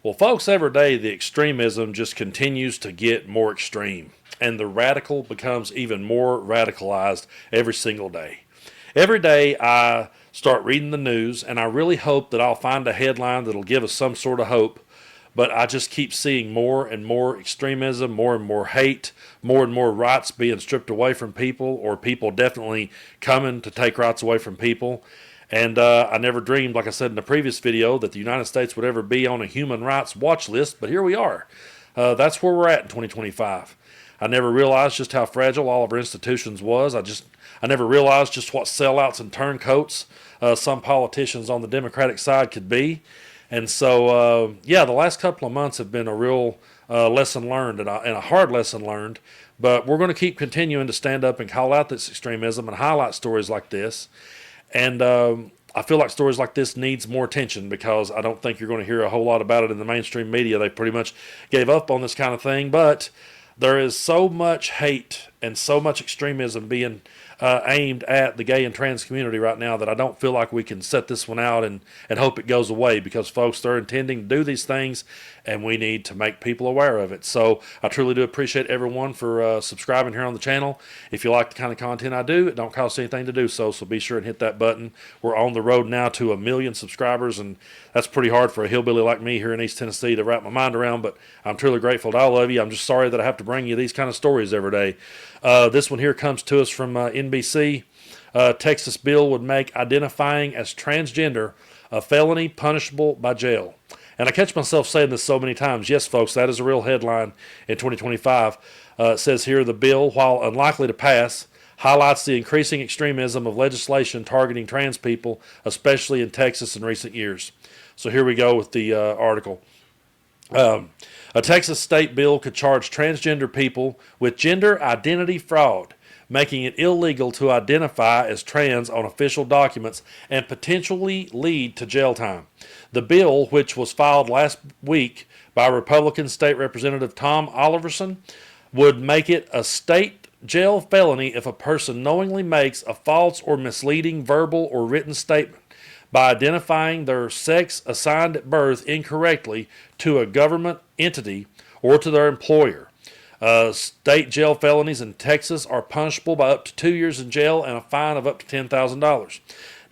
Well, folks, every day the extremism just continues to get more extreme, and the radical becomes even more radicalized every single day. Every day I start reading the news, and I really hope that I'll find a headline that'll give us some sort of hope. But I just keep seeing more and more extremism, more and more hate, more and more rights being stripped away from people, or people definitely coming to take rights away from people. And I never dreamed, like I said in the previous video, that the United States would ever be on a human rights watch list, but here we are. That's where we're at in 2025. I never realized just how fragile all of our institutions was. I never realized just what sellouts and turncoats some politicians on the Democratic side could be. And so, the last couple of months have been a real lesson learned and a hard lesson learned. But we're going to keep continuing to stand up and call out this extremism and highlight stories like this. And I feel like stories like this needs more attention, because I don't think you're going to hear a whole lot about it in the mainstream media. They pretty much gave up on this kind of thing. But there is so much hate and so much extremism being aimed at the gay and trans community right now that I don't feel like we can set this one out and hope it goes away, because folks, they're intending to do these things and we need to make people aware of it. So I truly do appreciate everyone for subscribing here on the channel. If you like the kind of content I do, it don't cost anything to do so, so be sure and hit that button. We're on the road now to 1 million subscribers, and that's pretty hard for a hillbilly like me here in East Tennessee to wrap my mind around, but I'm truly grateful to all of you. I'm just sorry that I have to bring you these kind of stories every day. This one here comes to us from NBC. Texas bill would make identifying as transgender a felony punishable by jail. And I catch myself saying this so many times. Yes, folks, that is a real headline in 2025. It says here, the bill, while unlikely to pass, highlights the increasing extremism of legislation targeting trans people, especially in Texas in recent years. So here we go with the article. A Texas state bill could charge transgender people with gender identity fraud, making it illegal to identify as trans on official documents and potentially lead to jail time. The bill, which was filed last week by Republican State Representative Tom Oliverson, would make it a state jail felony if a person knowingly makes a false or misleading verbal or written statement by identifying their sex assigned at birth incorrectly to a government entity or to their employer. State jail felonies in Texas are punishable by up to 2 years in jail and a fine of up to $10,000.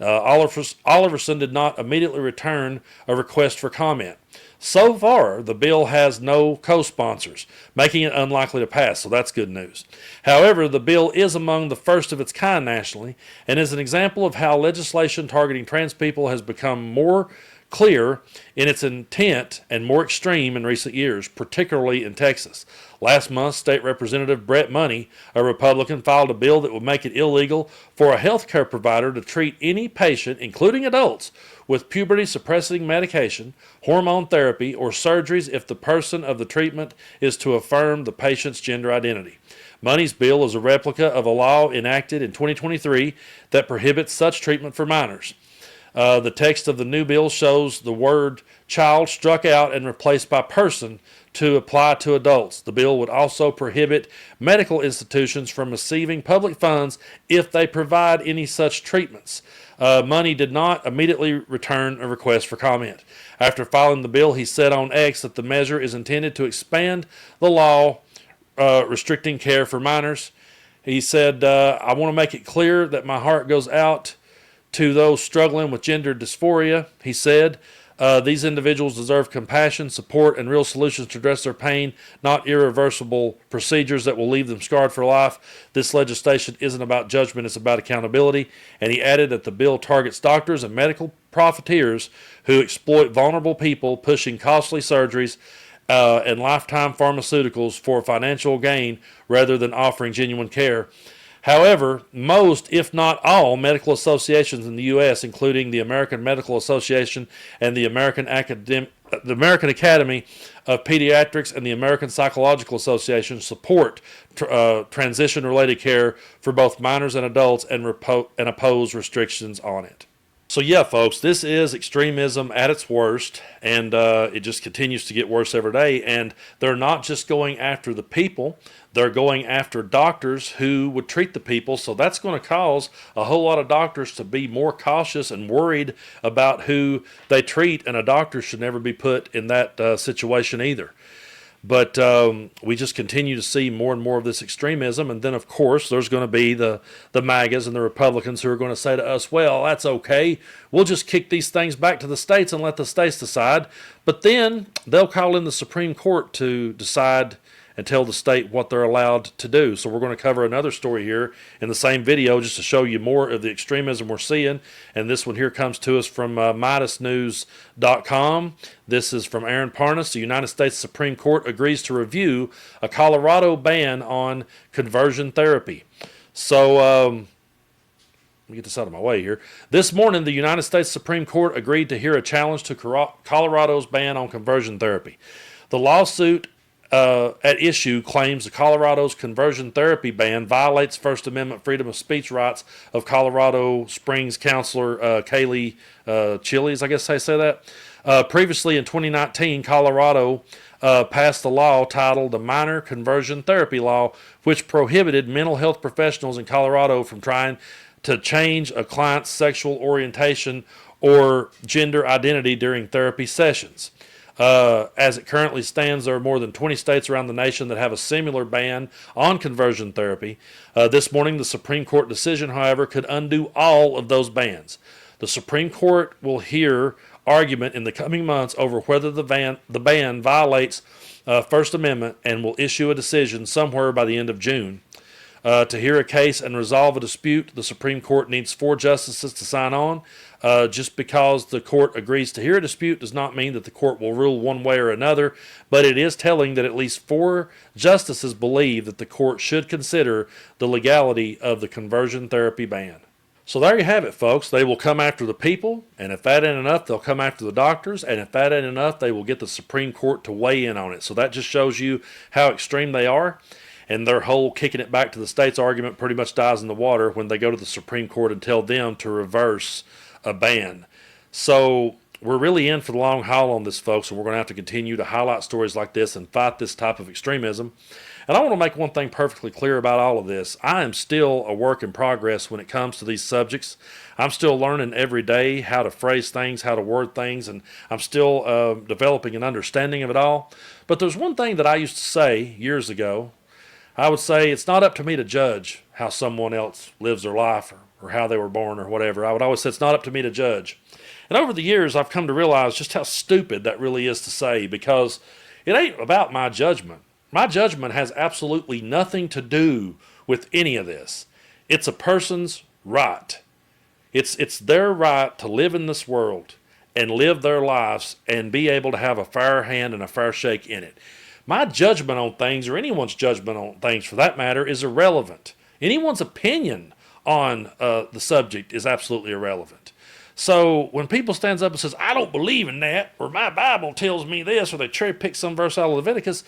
Oliverson did not immediately return a request for comment. So far, the bill has no co-sponsors, making it unlikely to pass, so that's good news. However, the bill is among the first of its kind nationally and is an example of how legislation targeting trans people has become more clear in its intent and more extreme in recent years, particularly in Texas. Last month, State Representative Brett Money, a Republican, filed a bill that would make it illegal for a health care provider to treat any patient, including adults, with puberty-suppressing medication, hormone therapy, or surgeries if the person of the treatment is to affirm the patient's gender identity. Money's bill is a replica of a law enacted in 2023 that prohibits such treatment for minors. The text of the new bill shows the word child struck out and replaced by person to apply to adults. The bill would also prohibit medical institutions from receiving public funds if they provide any such treatments. Money did not immediately return a request for comment. After filing the bill, he said on X that the measure is intended to expand the law restricting care for minors. He said, I want to make it clear that my heart goes out to those struggling with gender dysphoria. He said, these individuals deserve compassion, support, and real solutions to address their pain, not irreversible procedures that will leave them scarred for life. This legislation isn't about judgment, it's about accountability. And he added that the bill targets doctors and medical profiteers who exploit vulnerable people, pushing costly surgeries and lifetime pharmaceuticals for financial gain rather than offering genuine care. However, most, if not all, medical associations in the U.S., including the American Medical Association and the American Academy of Pediatrics and the American Psychological Association, support transition-related care for both minors and adults and oppose restrictions on it. So yeah, folks, this is extremism at its worst, and it just continues to get worse every day. And they're not just going after the people; they're going after doctors who would treat the people. So that's going to cause a whole lot of doctors to be more cautious and worried about who they treat. And a doctor should never be put in that situation either. But we just continue to see more and more of this extremism. And then, of course, there's going to be the MAGAs and the Republicans who are going to say to us, well, that's okay. We'll just kick these things back to the states and let the states decide. But then they'll call in the Supreme Court to decide and tell the state what they're allowed to do. So we're going to cover another story here in the same video just to show you more of the extremism we're seeing. And this one here comes to us from MidasNews.com. This is from Aaron Parnas. The United States Supreme Court agrees to review a Colorado ban on conversion therapy. So let me get this out of my way here. This morning, the United States Supreme Court agreed to hear a challenge to Colorado's ban on conversion therapy. The lawsuit at issue claims Colorado's conversion therapy ban violates First Amendment freedom of speech rights of Colorado Springs Councilor Kaylee Chiles, I guess I say that. Previously in 2019, Colorado passed a law titled the Minor Conversion Therapy Law, which prohibited mental health professionals in Colorado from trying to change a client's sexual orientation or gender identity during therapy sessions. As it currently stands, there are more than 20 states around the nation that have a similar ban on conversion therapy. This morning, the Supreme Court decision, however, could undo all of those bans. The Supreme Court will hear argument in the coming months over whether the ban violates First Amendment and will issue a decision somewhere by the end of June. To hear a case and resolve a dispute, the Supreme Court needs 4 justices to sign on. Just because the court agrees to hear a dispute does not mean that the court will rule one way or another, but it is telling that at least 4 justices believe that the court should consider the legality of the conversion therapy ban. So there you have it, folks. They will come after the people, and if that ain't enough, they'll come after the doctors, and if that ain't enough, they will get the Supreme Court to weigh in on it. So that just shows you how extreme they are. And their whole kicking it back to the states argument pretty much dies in the water when they go to the Supreme Court and tell them to reverse a ban. So we're really in for the long haul on this, folks, and we're going to have to continue to highlight stories like this and fight this type of extremism. And I want to make one thing perfectly clear about all of this. I am still a work in progress when it comes to these subjects. I'm still learning every day how to phrase things, how to word things, and I'm still developing an understanding of it all. But there's one thing that I used to say years ago. I would say it's not up to me to judge how someone else lives their life or how they were born or whatever. I would always say it's not up to me to judge. And over the years, I've come to realize just how stupid that really is to say, because it ain't about my judgment. My judgment has absolutely nothing to do with any of this. It's a person's right. It's their right to live in this world and live their lives and be able to have a fair hand and a fair shake in it. My judgment on things, or anyone's judgment on things for that matter, is irrelevant. Anyone's opinion on the subject is absolutely irrelevant. So when people stands up and says, I don't believe in that, or my Bible tells me this, or they cherry pick some verse out of Leviticus,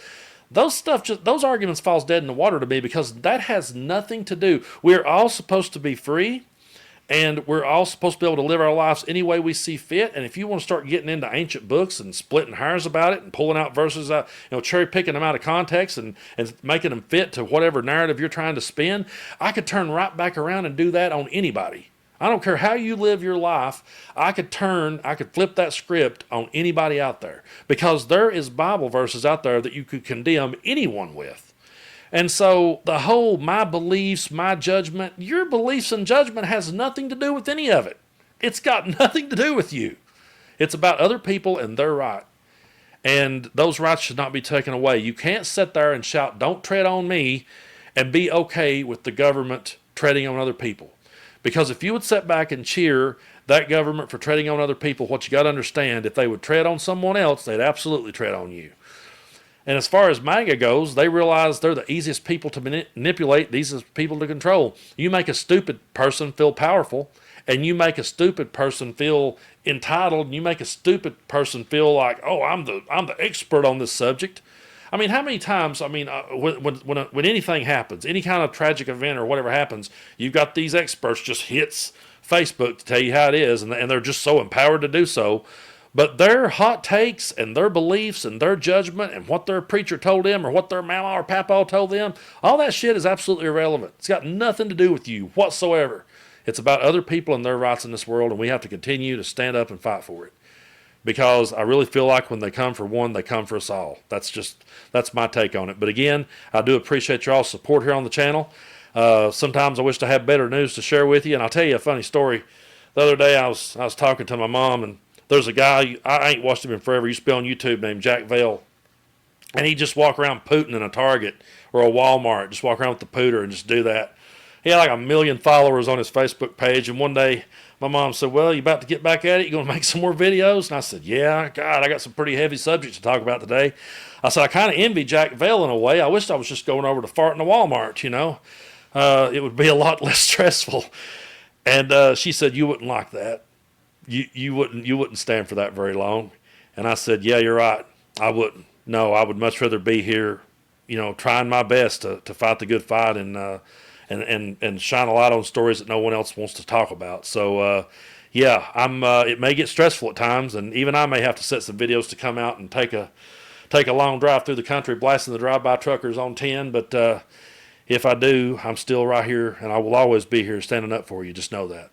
those arguments falls dead in the water to me, because that has nothing to do. We're all supposed to be free. And we're all supposed to be able to live our lives any way we see fit. And if you want to start getting into ancient books and splitting hairs about it and pulling out verses out, cherry picking them out of context and making them fit to whatever narrative you're trying to spin, I could turn right back around and do that on anybody. I don't care how you live your life. I could flip that script on anybody out there, because there is Bible verses out there that you could condemn anyone with. And so the whole my beliefs, my judgment, your beliefs and judgment has nothing to do with any of it. It's got nothing to do with you. It's about other people and their right. And those rights should not be taken away. You can't sit there and shout, don't tread on me, and be okay with the government treading on other people. Because if you would sit back and cheer that government for treading on other people, what you got to understand, if they would tread on someone else, they'd absolutely tread on you. And as far as MAGA goes, they realize they're the easiest people to manipulate, the easiest people to control. You make a stupid person feel powerful, and you make a stupid person feel entitled, and you make a stupid person feel like, oh, I'm the expert on this subject. I mean, how many times, when anything happens, any kind of tragic event or whatever happens, you've got these experts just hits Facebook to tell you how it is, and they're just so empowered to do so. But their hot takes and their beliefs and their judgment and what their preacher told them or what their mama or papa told them, all that shit is absolutely irrelevant. It's got nothing to do with you whatsoever. It's about other people and their rights in this world, and we have to continue to stand up and fight for it. Because I really feel like when they come for one, they come for us all. That's my take on it. But again, I do appreciate y'all's support here on the channel. Sometimes I wish I had better news to share with you, and I'll tell you a funny story. The other day I was talking to my mom, and there's a guy, I ain't watched him in forever, he used to be on YouTube, named Jack Vale. And he just walk around pooting in a Target or a Walmart, just walk around with the pooter and just do that. He had like 1 million followers on his Facebook page, and one day my mom said, well, you about to get back at it? You going to make some more videos? And I said, yeah, God, I got some pretty heavy subjects to talk about today. I said, I kind of envy Jack Vale in a way. I wished I was just going over to fart in a Walmart, you know. It would be a lot less stressful. And she said, you wouldn't like that. You wouldn't stand for that very long. And I said, yeah, you're right. I wouldn't. No, I would much rather be here, you know, trying my best to fight the good fight and shine a light on stories that no one else wants to talk about. So, yeah, it may get stressful at times, and even I may have to set some videos to come out and take a long drive through the country blasting the drive-by truckers on 10. But if I do, I'm still right here, and I will always be here standing up for you. Just know that.